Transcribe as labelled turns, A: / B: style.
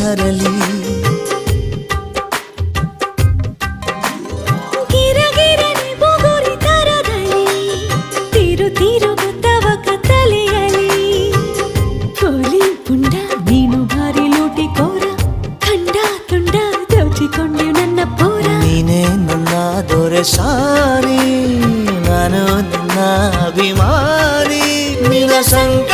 A: ಹರಲಿ
B: ಗಿರಗಿರನೆ ಬುಗುರಿ ತರದಲ್ಲಿ ತೀರು ತೀರು ಗೊತ್ತವಕ ತಲೆಯಲಿ ಕೋಲಿ ಪುಂಡ ನೀನು ಭಾರಿ ಲೂಟಿ ಕೋರ ಖಂಡ ತುಂಡ ದೋಚಿಕೊಂಡೆ ನನ್ನ ಪೂರ
A: ನೀನೇ ನನ್ನ ದೊರೆ ಸಾರಿ ನಾನು ನಿನ್ನ ಅಭಿಮಾನಿ ನಿನ್ನ ಸಂಕ